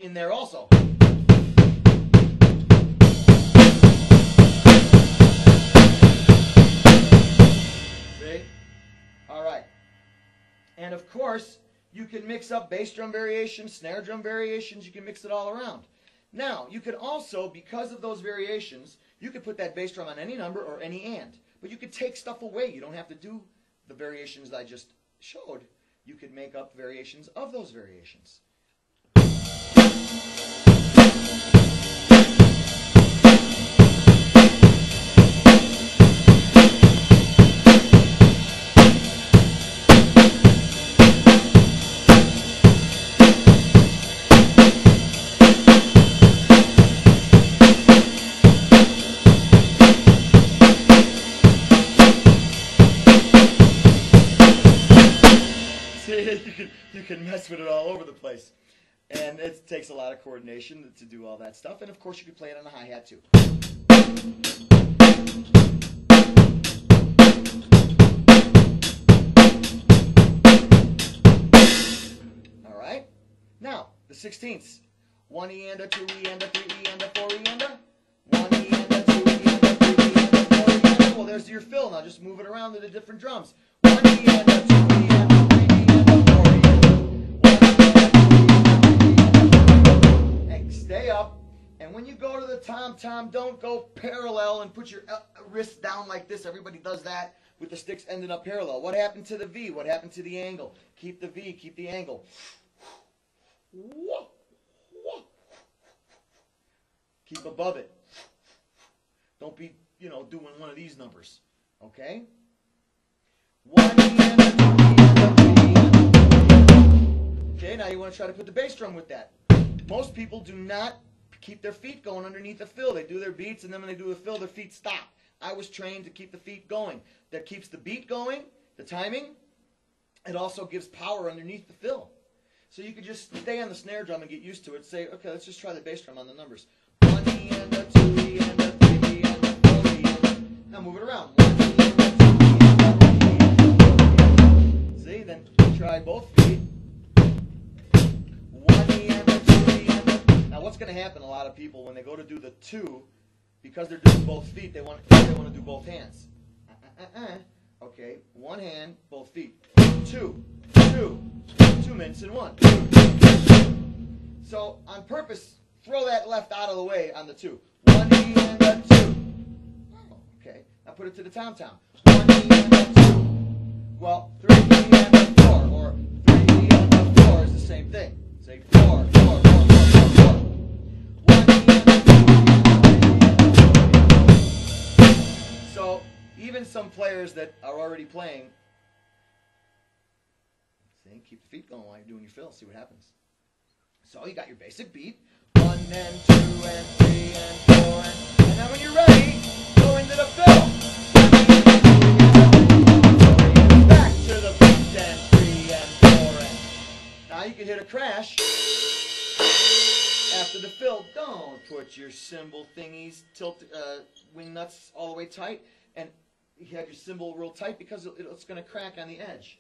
in there also. See? All right. And of course, you can mix up bass drum variations, snare drum variations. You can mix it all around. Now, you could also, because of those variations, you could put that bass drum on any number or any and. But you could take stuff away. You don't have to do the variations that I just showed. You could make up variations of those variations. You can mess with it all over the place. And it takes a lot of coordination to do all that stuff. And of course you can play it on the hi-hat too. Alright? Now, the 16ths. 1 E and a 2 E and a 3 E and a 4 E and a 1 E and a 2 E and a 3 E and a 4 E and a. Well, there's your fill. Now just move it around to the different drums. 1 E and a 2 E and a 3 E and a 4 E. Stay up, and when you go to the tom-tom, don't go parallel and put your wrist down like this. Everybody does that with the sticks ending up parallel. What happened to the V? What happened to the angle? Keep the V, keep the angle. Keep above it. Don't be, doing one of these numbers. Okay? 1 E and a 2 E and a 3 E and a 4 E. Okay, now you want to try to put the bass drum with that. Most people do not keep their feet going underneath the fill. They do their beats, and then when they do the fill, their feet stop. I was trained to keep the feet going. That keeps the beat going, the timing. It also gives power underneath the fill. So you could just stay on the snare drum and get used to it. Say, okay, let's just try the bass drum on the numbers. 1 E and a 2 E and a 3 E and a 4 E. Now move it around. 1 E and a 2 E and a 3 E and a 4 E. See, then try both feet. 1 E and a 2 E and a. Now what's going to happen? A lot of people when they go to do the 2, because they're doing both feet, they want to do both hands. Okay, one hand, both feet. 2, 2, 2 minutes in 1. 2. So on purpose, throw that left out of the way on the 2. 1 E and a 2. Oh, okay. Now put it to the tom-tom. 1 E and a 2. Well, 3 E and a 4, or 3 E and a 4 is the same thing. Say 4, 4, 4, 4, 4, 4. 1 E and a 2 E. So even some players that are already playing, see, keep the feet going while you're doing your fill. See what happens. So you got your basic beat. 1 and 2 and 3 and 4 and then when you're ready, go into the fill. Back to the beat and 3 and 4 and now you can hit a crash after the fill. Don't put your cymbal thingies, wing nuts all the way tight, and you have your cymbal real tight because it's going to crack on the edge.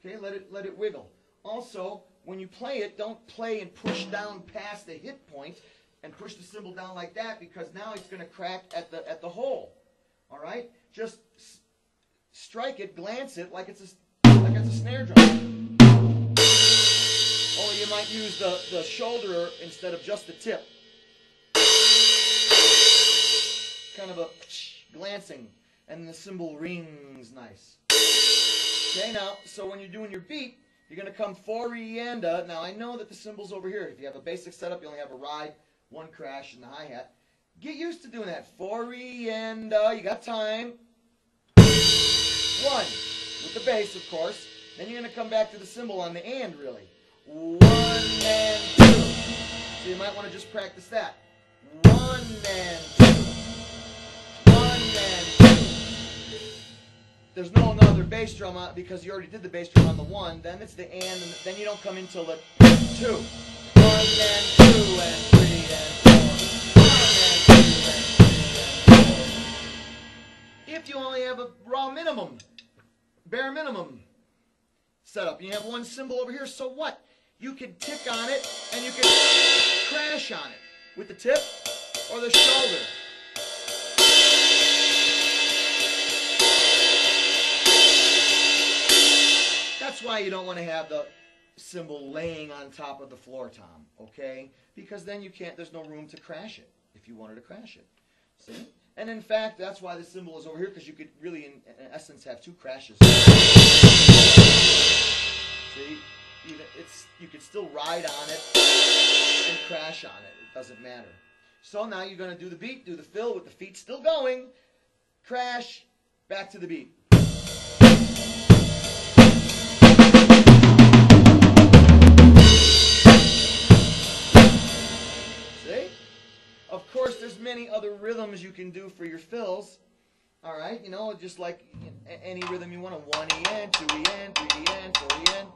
Okay, let it wiggle. Also, when you play it, don't play and push down past the hit point and push the cymbal down like that because now it's going to crack at the hole. All right, just strike it, glance it like it's a snare drum. Only you might use the shoulder instead of just the tip. Kind of a glancing, and the cymbal rings nice. Okay, now, so when you're doing your beat, you're going to come 4 E and a. Now, I know that the cymbal's over here. If you have a basic setup, you only have a ride, 1 crash, and the hi-hat. Get used to doing that. 4 E and a. You got time. 1 with the bass, of course. Then you're going to come back to the cymbal on the and, really. 1 and 2. So you might want to just practice that. 1 and 2. 1 and 2. There's no another bass drum because you already did the bass drum on the 1. Then it's the and then you don't come until the 2. 1 and 2 and 3 and 4. 1 and 2 and 3 and 4. If you only have a raw minimum, bare minimum setup, and you have one cymbal over here, so what? You can tick on it and you can push on it with the tip or the shoulder. That's why you don't want to have the cymbal laying on top of the floor tom, okay? Because then you can't, there's no room to crash it if you wanted to crash it. See? And in fact, that's why the cymbal is over here, because you could really, in essence, have two crashes. See? You could still ride on it and crash on it. It doesn't matter. So now you're going to do the beat, do the fill with the feet still going, crash, back to the beat. See? Of course, there's many other rhythms you can do for your fills. All right, you know, just like any rhythm you want. A 1 EN, 2 EN, 3 EN, 4 EN,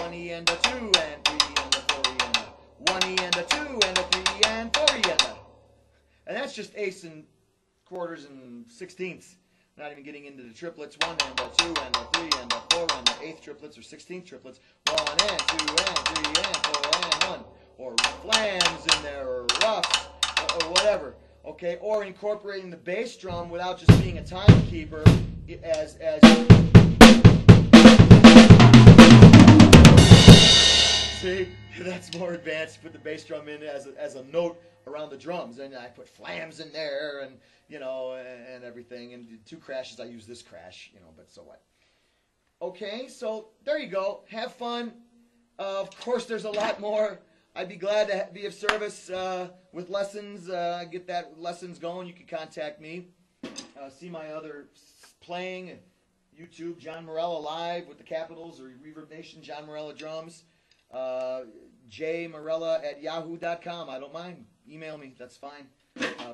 1 EN, a 2 and 3 EN, a 4 EN, 1 EN, a 2 and a 3 EN, 4 EN. And that's just eighths and quarters and sixteenths. Not even getting into the triplets. 1 and a 2 and a 3 and a 4 and the eighth triplets or 16th triplets. 1 and 2 and 3 and 4 and 1. Or flams in there, or roughs, or whatever. Okay, or incorporating the bass drum without just being a timekeeper as see, that's more advanced. You put the bass drum in as a note around the drums, and I put flams in there, and you know, and everything. And two crashes, I use this crash, you know, but so what? Okay, so there you go. Have fun. Of course, there's a lot more. I'd be glad to be of service with lessons. Get that lessons going. You can contact me. See my other playing. YouTube, John Marrella Live with the capitals, or Reverb Nation, John Marrella Drums. jmarrella@yahoo.com. I don't mind. Email me. That's fine.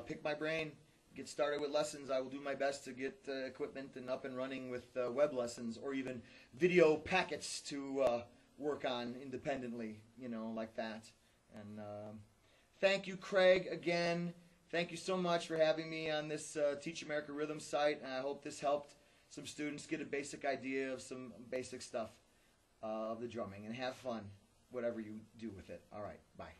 Pick my brain. Get started with lessons. I will do my best to get equipment and up and running with web lessons, or even video packets to work on independently, you know, like that. And thank you, Craig, again. Thank you so much for having me on this Teach America Rhythm site. And I hope this helped some students get a basic idea of some basic stuff of the drumming. And have fun, whatever you do with it. All right, bye.